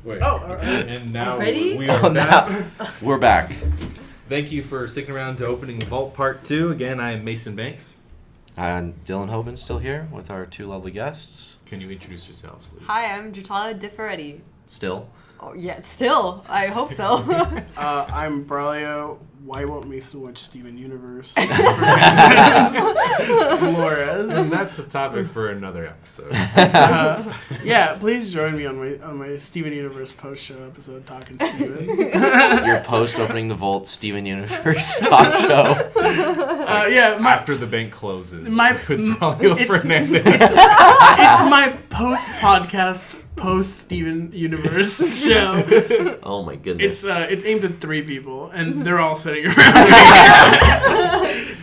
Wait. Oh, all right. And now Ready? we are back. We're back. Thank you for sticking around to Opening Vault Part 2. Again, I am Mason Banks. And Dill and Hoban still here with our two lovely guests. Can you introduce yourselves, please? Hi, I'm Gitalia DiFerretti. Still. Oh, yeah, still. I hope so. I'm Braulio. Why won't Mason watch Steven Universe? And Flores. that's a topic for another episode. Yeah, please join me on my Steven Universe post show episode, Talking Steven. Your post Opening the Vault Steven Universe talk show. After the bank closes with Braulio Fernandez. It's my post podcast, post Steven Universe show. Oh my goodness. It's aimed at 3 people, and they're all sitting around me.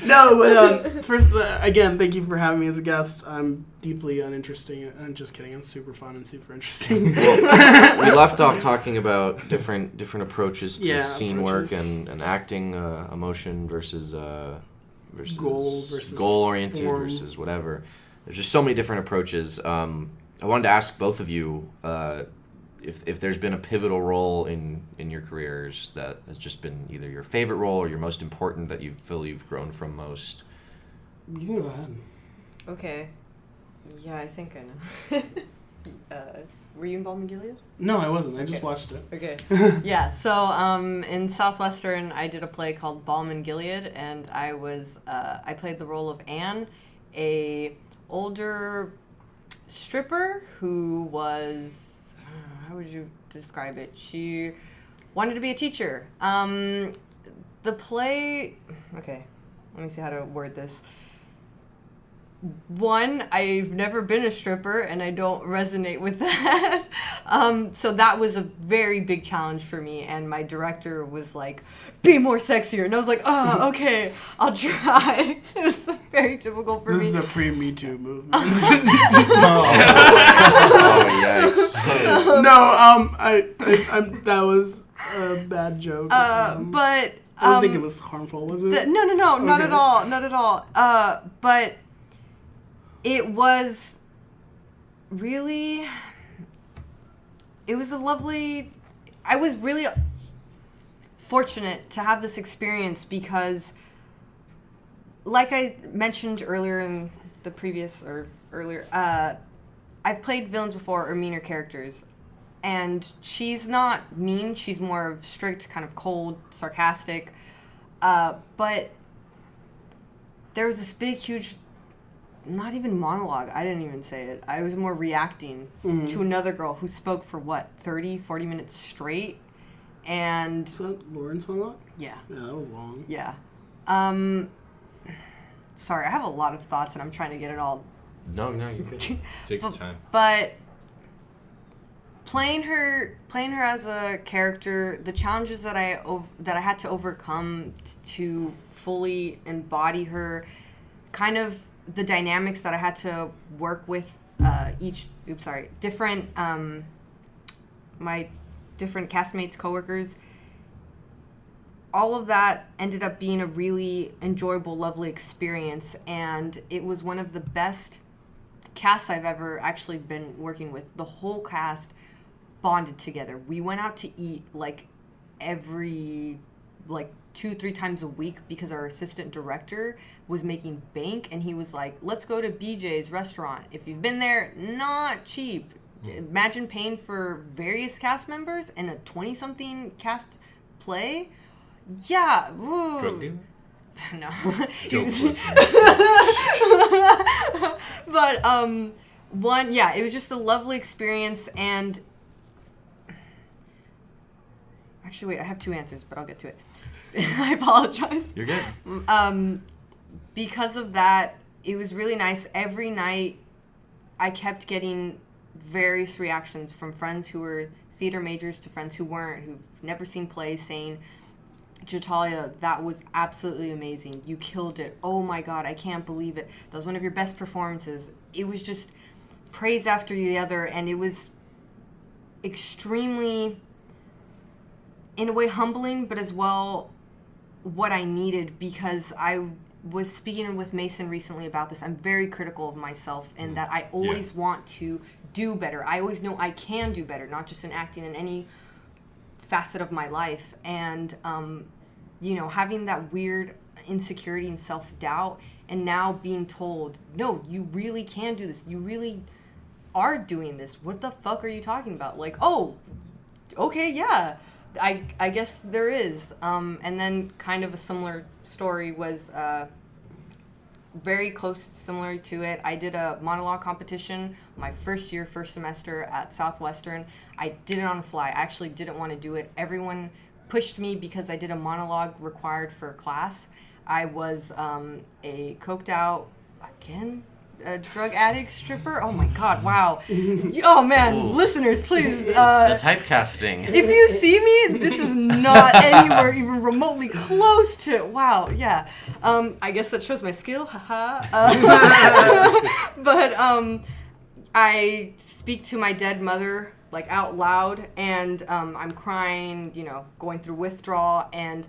No, but first, again, thank you for having me as a guest. I'm deeply uninteresting. I'm just kidding. I'm super fun and super interesting. We left off talking about different approaches to scene work and acting, emotion versus goal oriented versus whatever. There's just so many different approaches. I wanted to ask both of you if there's been a pivotal role in your careers that has just been either your favorite role or your most important that you feel you've grown from most. You can go ahead. Okay. Yeah, I think I know. Were you in Balm and Gilead? No, I wasn't. I just watched it. Okay. Yeah, so in Southwestern, I did a play called Balm and Gilead, and I played the role of Anne, a older stripper who was, how would you describe it? She wanted to be a teacher. The play, okay, let me see how to word this. One, I've never been a stripper, and I don't resonate with that. So that was a very big challenge for me, and my director was like, be more sexier. And I was like, oh, okay, I'll try. It was very difficult for me. This is a pre-Me Too movement. Oh, yikes. No, that was a bad joke. But I don't think it was harmful, was it? No, Okay. not at all. But it was really, it was a lovely, I was really fortunate to have this experience because, like I mentioned earlier in the previous, I've played villains before or meaner characters. And she's not mean, she's more of strict, kind of cold, sarcastic. But there was this big, huge, not even monologue, I didn't even say it. I was more reacting to another girl who spoke for, 30, 40 minutes straight. And... Is that Lauren Sonlock? Yeah. Yeah, that was long. Yeah. Sorry, I have a lot of thoughts and I'm trying to get it all... No, you can take your time. But... Playing her as a character, the challenges that I had to overcome to fully embody her, kind of the dynamics that I had to work with different my different castmates, coworkers. All of that ended up being a really enjoyable, lovely experience, and it was one of the best casts I've ever actually been working with. The whole cast bonded together. We went out to eat every 2-3 times a week because our assistant director was making bank, and he was like, let's go to BJ's restaurant. If you've been there, not cheap. Imagine paying for various cast members in a 20-something cast play. Yeah. Woo. Drug dealer? No. But it was just a lovely experience. And actually, wait, I have 2 answers, but I'll get to it. I apologize. You're good. Because of that, it was really nice. Every night, I kept getting various reactions from friends who were theater majors to friends who weren't, who've never seen plays, saying, Gitalia, that was absolutely amazing. You killed it. Oh my God, I can't believe it. That was one of your best performances. It was just praise after the other, and it was extremely, in a way, humbling, but as well what I needed, because I was speaking with Mason recently about this. I'm very critical of myself in that I always want to do better. I always know I can do better, not just in acting, in any facet of my life. And, having that weird insecurity and self-doubt, and now being told, no, you really can do this. You really are doing this. What the fuck are you talking about? Like, oh, okay, yeah. I guess there is. And then kind of a similar story was very close, similar to it. I did a monologue competition my first semester at Southwestern. I did it on the fly. I actually didn't want to do it. Everyone pushed me because I did a monologue required for a class. I was a coked out, again, a drug addict stripper. Oh my god, wow. Oh man, Ooh. Listeners, please. The typecasting. If you see me, this is not anywhere even remotely close to, wow, yeah. I guess that shows my skill, haha. But I speak to my dead mother, like, out loud, and I'm crying, going through withdrawal, and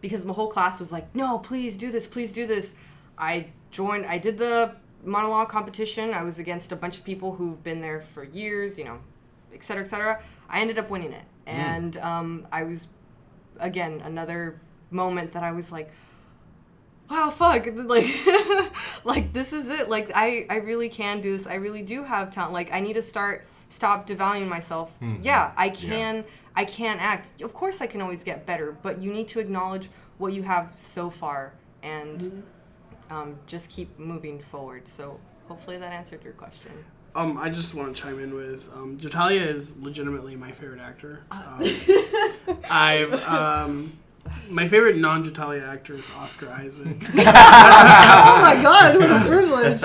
because the whole class was like, no, please do this, I did the monologue competition. I was against a bunch of people who've been there for years, et cetera, et cetera. I ended up winning it. And I was, again, another moment that I was like, wow, fuck, like, like, this is it. Like, I really can do this. I really do have talent. Like, I need to stop devaluing myself. Mm-hmm. Yeah, I can act. Of course I can always get better, but you need to acknowledge what you have so far and just keep moving forward. So hopefully that answered your question. I just want to chime in with Gitalia is legitimately my favorite actor. My favorite non-Gitalia actor is Oscar Isaac. Oh my god, what a privilege!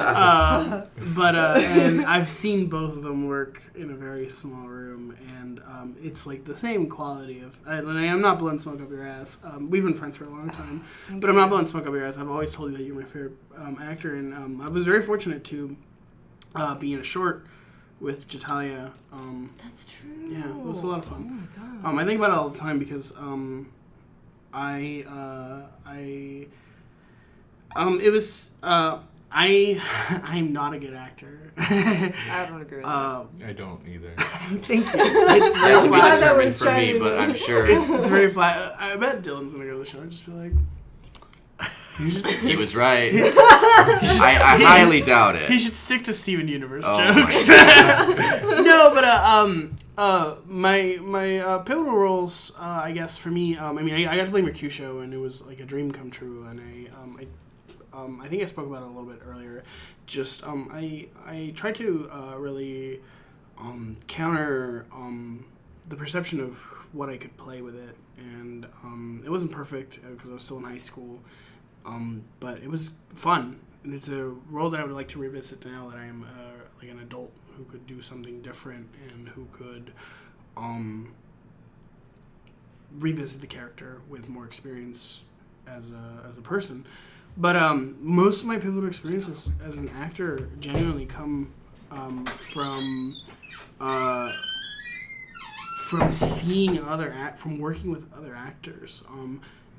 And I've seen both of them work in a very small room, and it's like the same quality of. I'm not blowing smoke up your ass. We've been friends for a long time, but I'm not blowing smoke up your ass. I've always told you that you're my favorite actor, and I was very fortunate to be in a short with Gitalia. That's true. Yeah, it was a lot of fun. Oh my god. I think about it all the time because I'm not a good actor. I don't agree with that. I don't either. Thank you. That's It's very to be flat. determined for me, but I'm sure It's very flat. I bet Dylan's gonna go to the show and just be like, you should he stick, was right. I highly doubt he it. should stick to Steven Universe Oh jokes. my No, but my pivotal roles, I guess for me, I got to play Mercutio, and it was like a dream come true, and I think I spoke about it a little bit earlier. Just I tried to really counter the perception of what I could play with it, and it wasn't perfect because I was still in high school, but it was fun, and it's a role that I would like to revisit now that I am like an adult who could do something different and who could revisit the character with more experience as a person. But most of my pivotal experiences as an actor genuinely come from seeing from working with other actors.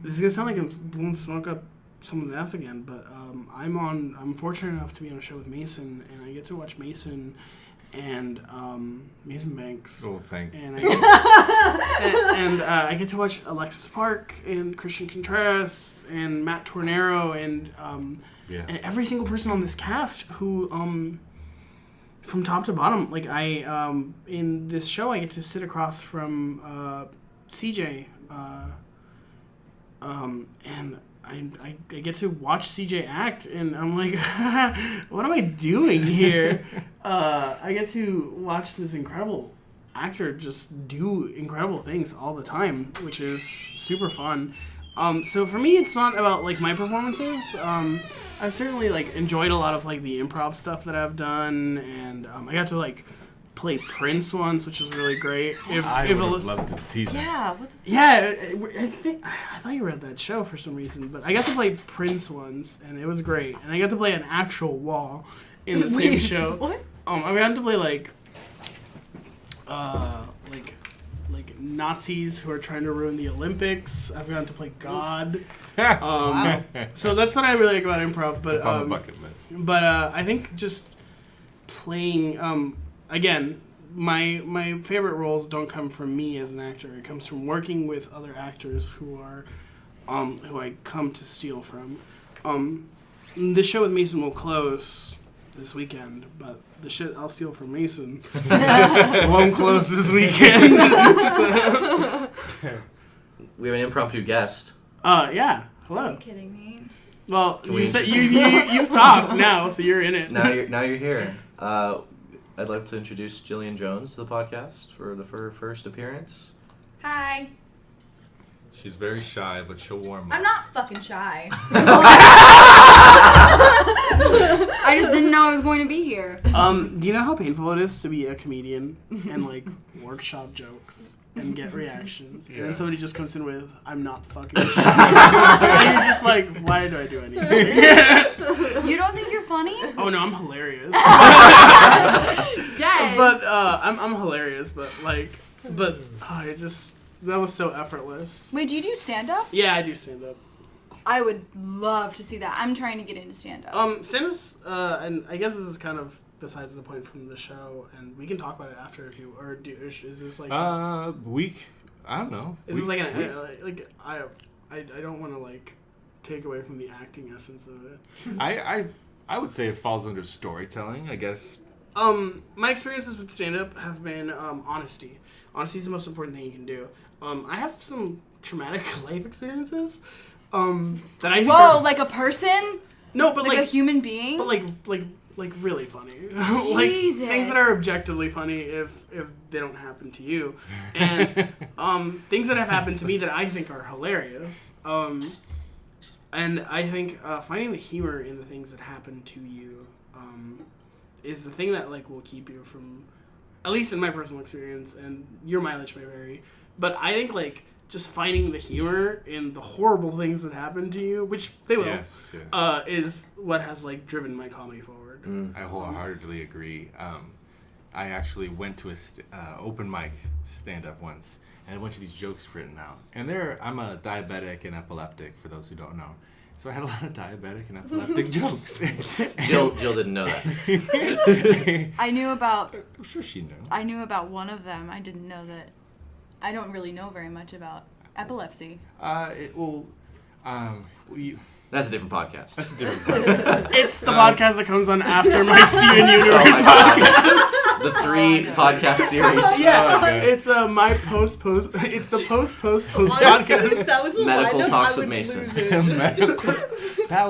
This is gonna sound like I'm blowing smoke up someone's ass again, but I'm fortunate enough to be on a show with Mason, and I get to watch Mason and Mason Banks. Oh, thank you. And I get to watch Alexis Park and Christian Contreras and Matt Tornero and every single person on this cast who from top to bottom, like in this show I get to sit across from CJ and I get to watch CJ act, and I'm like, what am I doing here? I get to watch this incredible actor just do incredible things all the time, which is super fun. So for me, it's not about like my performances. I certainly like enjoyed a lot of like the improv stuff that I've done, and I got to like play Prince once, which was really great. I would love to see that. Yeah, what the Yeah, I thought you were at that show for some reason, but I got to play Prince once, and it was great. And I got to play an actual wall in the same show. What? I got to play like Nazis who are trying to ruin the Olympics. I've gotten to play God. Wow. So that's what I really like about improv. But It's on the bucket list. But I think just playing again, my favorite roles don't come from me as an actor. It comes from working with other actors who are who I come to steal from. The show with Mason will close this weekend, but the shit I'll steal from Mason won't close this weekend. So. We have an impromptu guest. Yeah. Hello. Are you kidding me? Well, Can we- you've talked now, so you're in it. Now you're here. I'd like to introduce Jillian Jones to the podcast for her first appearance. Hi. She's very shy, but she'll warm up. I'm not fucking shy. I just didn't know I was going to be here. Do you know how painful it is to be a comedian and like workshop jokes and get reactions, and then somebody just comes in with "I'm not fucking shy," and you're just like, "Why do I do anything?" You don't think you're funny? Oh no, I'm hilarious. Yes. But I'm hilarious, but it just that was so effortless. Wait, do you do stand-up? Yeah, I do stand up. I would love to see that. I'm trying to get into stand-up. Stand-up's, and I guess this is kind of besides the point from the show, and we can talk about it after if you is this like Week. I don't know. is this like I don't want to like take away from the acting essence of it. I would say it falls under storytelling. I guess. My experiences with stand-up have been honesty. Honesty is the most important thing you can do. I have some traumatic life experiences that I think Whoa, are, like a person? no, but Like a human being? but like really funny. Jesus. Like things that are objectively funny if they don't happen to you, and things that have happened to me that I think are hilarious. And I think finding the humor in the things that happen to you is the thing that like will keep you from, at least in my personal experience, and your mileage may vary, but I think like just finding the humor in the horrible things that happen to you, which they will, Yes. is what has like driven my comedy forward. I wholeheartedly agree. I actually went to a open mic stand-up once, and a bunch of these jokes written out. And I'm a diabetic and epileptic, for those who don't know. So I had a lot of diabetic and epileptic jokes. Jill didn't know that. I knew about I'm sure she knew. I knew about one of them. I didn't know that. I don't really know very much about epilepsy. That's a different podcast. That's a different part. It's the podcast that comes on after my Steven Universe Oh podcast. The 3 podcast series. Yeah, okay. it's my post. It's the post podcast. That was a Medical lineup Talks I with would Mason. lose in. Medical. That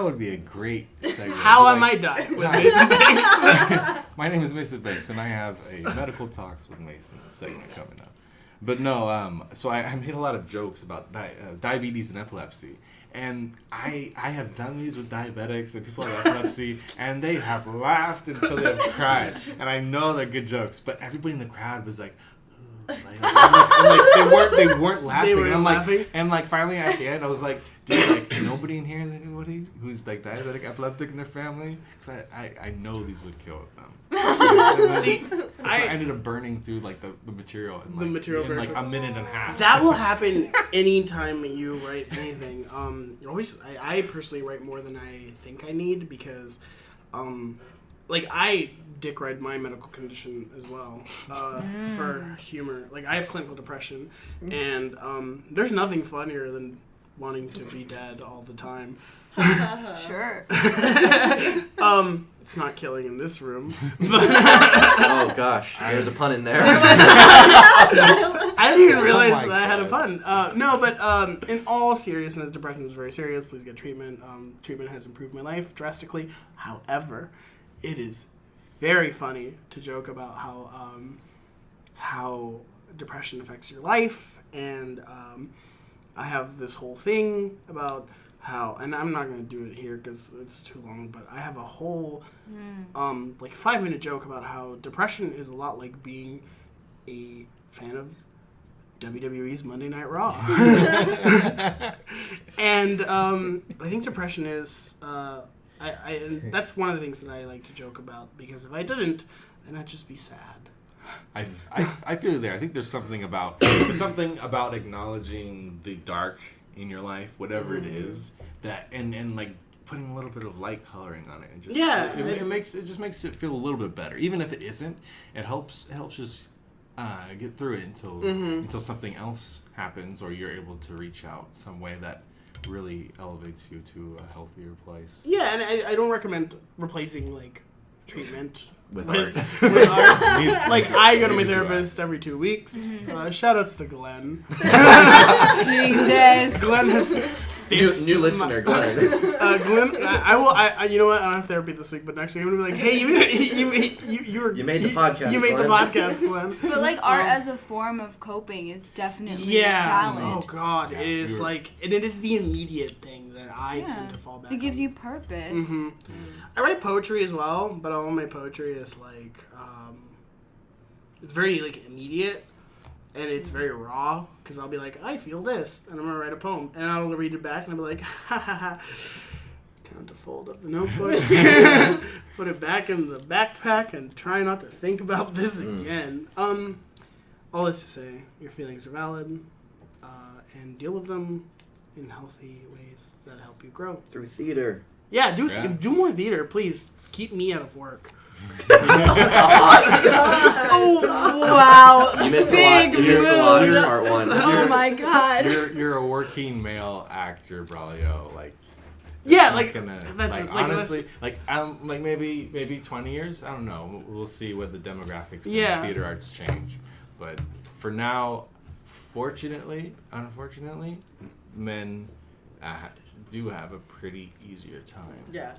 would be a great segment. How Like, am I dying with Mason Banks? My name is Mason Banks, and I have a Medical Talks with Mason segment coming up. But no, so I made a lot of jokes about diabetes and epilepsy. And I have done these with diabetics and people with epilepsy, and they have laughed until they have cried. And I know they're good jokes, but everybody in the crowd was like, ooh, they weren't laughing. They weren't and I'm laughing? like, and like finally at the end, I was like, dude, like nobody in here is anybody who's like diabetic, epileptic in their family, because I know these would kill them. See, So I ended up burning through like the material in, like, The material in very like a quickly. minute and a half. that will happen anytime you write anything. I personally write more than I think I need because, like I dick ride my medical condition as well for humor. Like I have clinical depression, and there's nothing funnier than wanting to be dead all the time. Sure. It's not killing in this room. Oh gosh, there's a pun in there. I didn't even realize my that I had a God. pun. No, but in all seriousness, depression is very serious. Please get treatment. Treatment has improved my life drastically. However, it is very funny to joke about how depression affects your life, and I have this whole thing about how, and I'm not going to do it here because it's too long, but I have a whole like 5-minute joke about how depression is a lot like being a fan of WWE's Monday Night Raw. And I think depression is and that's one of the things that I like to joke about, because if I didn't, then I'd just be sad. I feel you there. I think there's something about acknowledging the dark in your life, whatever it is, that and like putting a little bit of light coloring on it. And just, it just makes it feel a little bit better, even if it isn't. It helps just get through it until something else happens, or you're able to reach out some way that really elevates you to a healthier place. Yeah, and I don't recommend replacing like treatment with art. With art. Like I go to my therapist every 2 weeks. Shout outs to Glenn. Jesus. Glenn has new listener, Glenn. Glenn, I you know what? I don't have therapy this week, but next week I'm gonna be like, hey, you made the podcast. You made the podcast, Glenn. But like art as a form of coping is definitely valid. Oh God, it is like, and it is the immediate thing that I tend to fall back. It gives you purpose. Mm-hmm. I write poetry as well, but all my poetry is like, it's very like immediate. And it's very raw, because I'll be like, I feel this, and I'm going to write a poem. And I'll read it back, and I'll be like, ha ha ha. Time to fold up the notebook, put it back in the backpack, and try not to think about this again. All this to say, your feelings are valid, and deal with them in healthy ways that help you grow. Through theater. Yeah, do more theater, please. Keep me out of work. Oh wow! You missed a lot. You missed a lot in part one. Oh my God! You're a working male actor, Braulio. Like, yeah, like honestly, maybe 20 years. I don't know. We'll see what the demographics in theater arts change. But for now, unfortunately, men do have a pretty easier time. Yeah.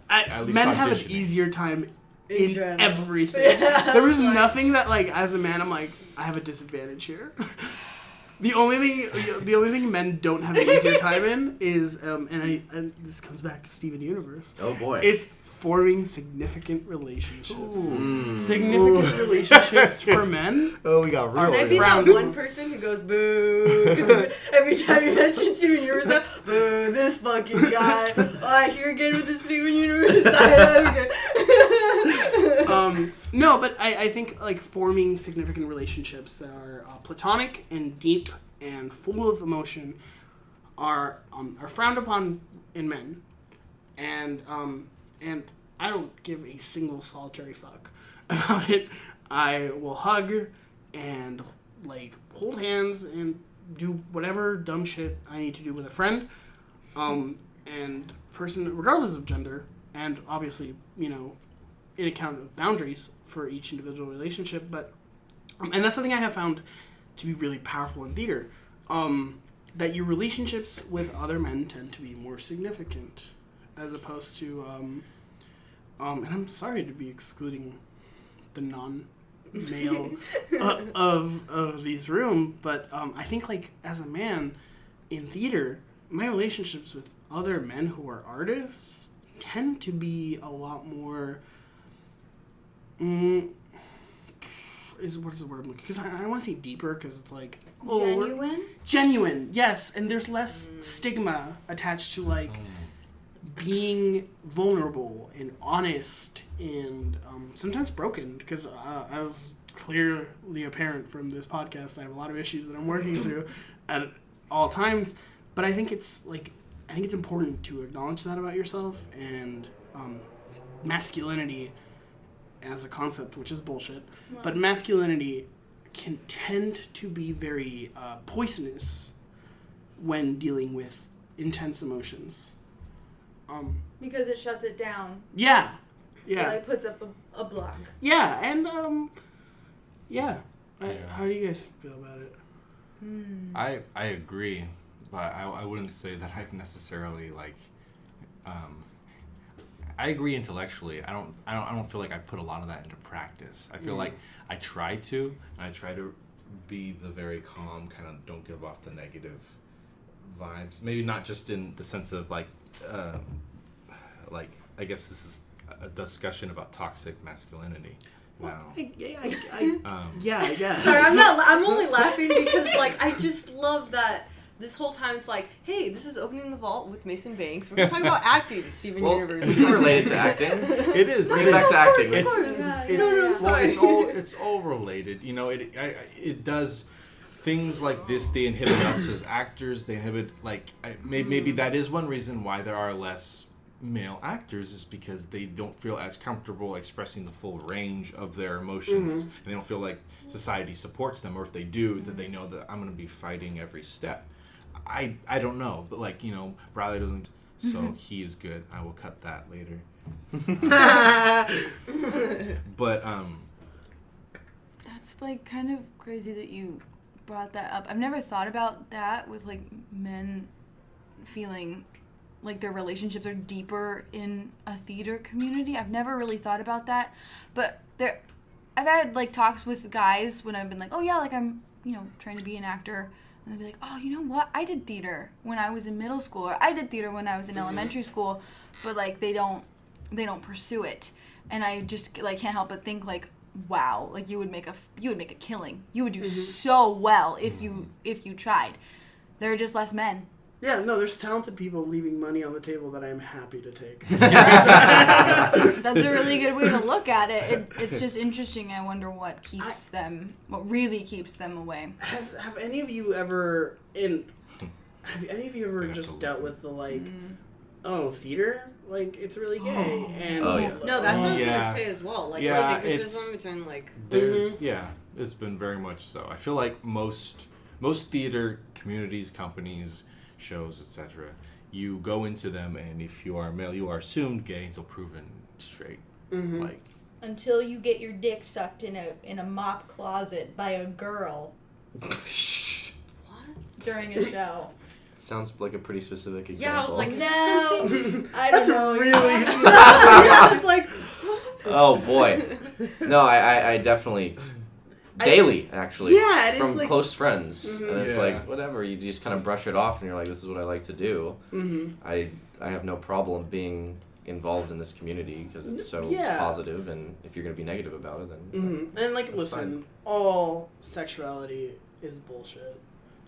Men have an easier time in everything. There was nothing that, like, as a man, I'm like, I have a disadvantage here. The only thing men don't have an easier time in is, and this comes back to Steven Universe. Oh boy. Is forming significant relationships. Significant relationships for men. Oh, we got real. Maybe that one person who goes boo because every time you mention Steven Universe, boo, this fucking guy. Oh, I hear again with the Steven Universe. No, but I think like forming significant relationships that are platonic and deep and full of emotion are frowned upon in men, and I don't give a single solitary fuck about it. I will hug and like hold hands and do whatever dumb shit I need to do with a friend, and person regardless of gender, and obviously in account of boundaries for each individual relationship, but and that's something I have found to be really powerful in theater, that your relationships with other men tend to be more significant, as opposed to and I'm sorry to be excluding the non-male of these room, but I think like as a man in theater, my relationships with other men who are artists tend to be a lot more what is the word I'm looking? Because I want to say deeper, because it's like genuine, yes, and there's less stigma attached to like being vulnerable and honest and sometimes broken, because as clearly apparent from this podcast, I have a lot of issues that I'm working through at all times, but I think it's important to acknowledge that about yourself, and masculinity as a concept, which is bullshit, but masculinity can tend to be very poisonous when dealing with intense emotions. Because it shuts it down. Yeah. It like puts up a block. Yeah, and how do you guys feel about it? I agree, but I wouldn't say that I've necessarily like. I agree intellectually. I don't feel like I put a lot of that into practice. I feel like I try to be the very calm, kind of don't give off the negative vibes. Maybe not just in the sense of like I guess this is a discussion about toxic masculinity. Wow. I guess. Sorry, I'm only laughing because like I just love that. This whole time it's like, hey, this is Opening the Vault with Mason Banks. We're going to talk about acting, Steven Universe. Related to acting. It is. Bring it back to acting. It's It's all related. You know, it does things like this. They inhibit us as actors. They inhibit maybe that is one reason why there are less male actors, is because they don't feel as comfortable expressing the full range of their emotions, and they don't feel like society supports them, or if they do, that they know that I'm going to be fighting every step. I don't know, but Braulio doesn't, so he is good. I will cut that later. But that's like kind of crazy that you brought that up. I've never thought about that with like men feeling like their relationships are deeper in a theater community. I've never really thought about that, but I've had like talks with guys when I've been like, oh yeah, like I'm trying to be an actor, and they'll be like, oh, you know what, I did theater when I was in middle school, or I did theater when I was in elementary school, but like they don't pursue it, and I just like can't help but think like, wow, like you would make a killing, you would do so well if you tried. There are just less men. Yeah, no, there's talented people leaving money on the table that I'm happy to take. That's a really good way to look at it. It's just interesting. I wonder what really keeps them away. Have any of you ever just dealt with the theater? Like, it's really gay. And No, that's what I was gonna say as well. Like, it's it's been very much so. I feel like most theater communities, companies, shows, etc., you go into them, and if you are male, you are assumed gay until proven straight. Like, until you get your dick sucked in a mop closet by a girl. What? During a show. Sounds like a pretty specific example. Yeah, I was like, no, I don't know. Really It's like, oh boy, no, I definitely. Daily, actually. Yeah, it is from like, close friends, and it's Yeah. like whatever. You just kind of brush it off, and you're like, "This is what I like to do." I have no problem being involved in this community because it's so positive, and if you're gonna be negative about it, then and like, listen, all sexuality is bullshit.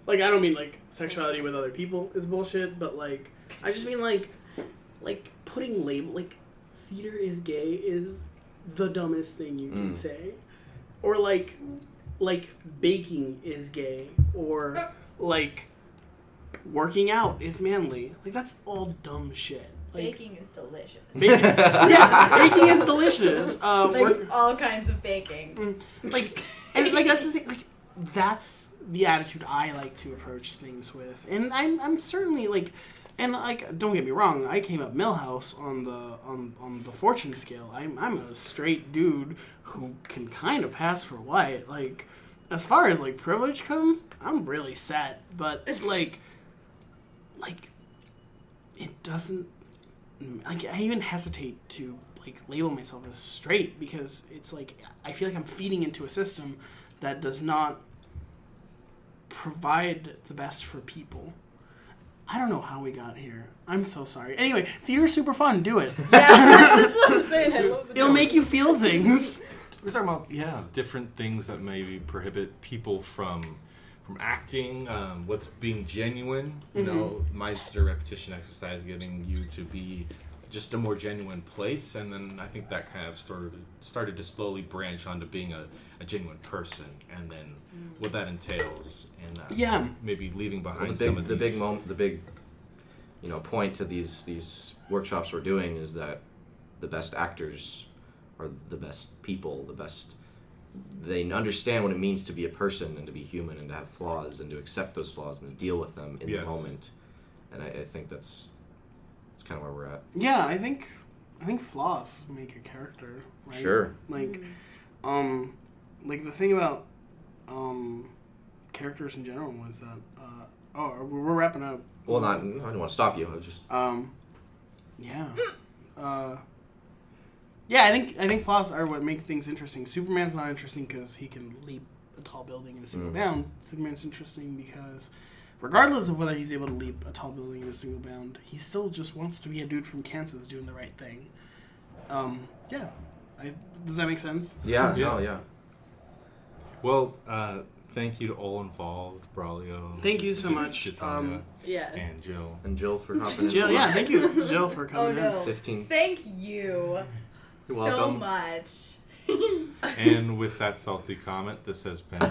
Like, I don't mean like sexuality with other people is bullshit, but like, I just mean like putting like theater is gay is the dumbest thing you can say. Or like baking is gay, or like working out is manly. Like, that's all dumb shit. Like, baking is delicious. baking is delicious. All kinds of baking. And that's the thing. Like, that's the attitude I like to approach things with, and I'm certainly like. And like, don't get me wrong, I came up Millhouse on the fortune scale. I'm a straight dude who can kind of pass for white. Like, as far as like privilege comes, I'm really set. But like it doesn't. Like, I even hesitate to like label myself as straight because it's like I feel like I'm feeding into a system that does not provide the best for people. I don't know how we got here. I'm so sorry. Anyway, theater's super fun. Do it. Yeah, that's what I'm saying. I love It'll make you feel things. we're talking about different things that maybe prohibit people from acting, what's being genuine. You know, Meister repetition exercise, getting you to be just a more genuine place, and then I think that kind of started to slowly branch onto being a genuine person, and then what that entails, and maybe leaving behind the big point to these workshops we're doing is that the best actors are the best people, they understand what it means to be a person and to be human and to have flaws and to accept those flaws and to deal with them in the moment, and I think that's kind of where we're at. Yeah, I think flaws make a character, right? Sure. Like the thing about characters in general was that we're wrapping up. Well, I didn't want to stop you. I was just I think flaws are what make things interesting. Superman's not interesting because he can leap a tall building in a single bound. Superman's interesting because regardless of whether he's able to leap a tall building in a single bound, he still just wants to be a dude from Kansas doing the right thing. Does that make sense? Yeah. Yeah. Well, thank you to all involved, Braulio. Thank you so much. Gitalia, Yeah. and Jill. And Jill for hopping in. Jill, thank you, Jill, for coming Oh no. 15. Thank you You're so welcome. much. And with that salty comment, this has been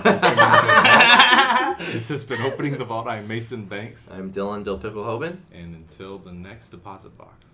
opening the vault. I'm Mason Banks. I'm Dylan Dill Pickle Hoban. And until the next deposit box.